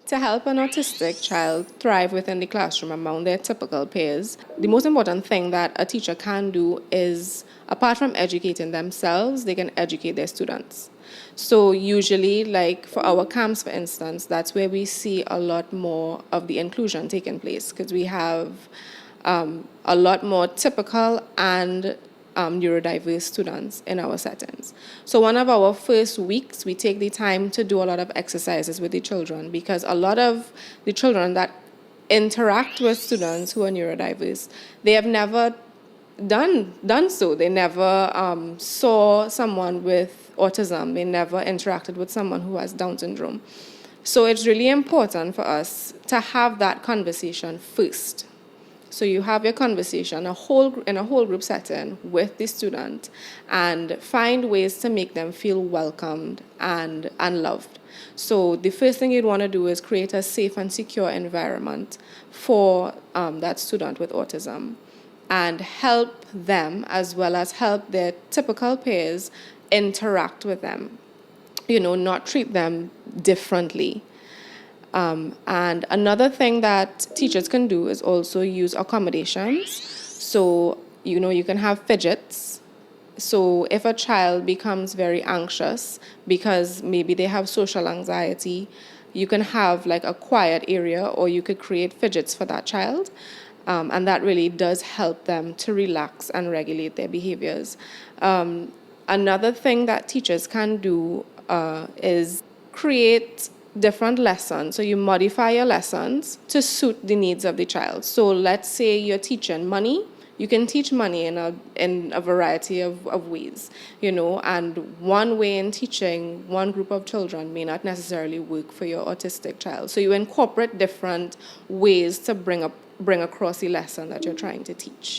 To help an autistic child thrive within the classroom among their typical peers, the most important thing that a teacher can do is, apart from educating themselves, they can educate their students. So usually, like for our camps, for instance, that's where we see a lot more of the inclusion taking place because we have a lot more typical and neurodiverse students in our settings. So one of our first weeks, we take the time to do a lot of exercises with the children because a lot of the children that interact with students who are neurodiverse, they have never done so. They never saw someone with autism. They never interacted with someone who has Down syndrome. So it's really important for us to have that conversation first. So you have your conversation in a whole group setting with the student and find ways to make them feel welcomed and loved. So the first thing you'd want to do is create a safe and secure environment for that student with autism and help them as well as help their typical peers interact with them. Not treat them differently. And another thing that teachers can do is also use accommodations. So, you can have fidgets. So if a child becomes very anxious because maybe they have social anxiety, you can have like a quiet area or you could create fidgets for that child. And that really does help them to relax and regulate their behaviors. Another thing that teachers can do is create different lessons. So you modify your lessons to suit the needs of the child. So let's say you're teaching money. You can teach money in a variety of ways, and one way in teaching one group of children may not necessarily work for your autistic child. So you incorporate different ways to bring across the lesson that you're trying to teach.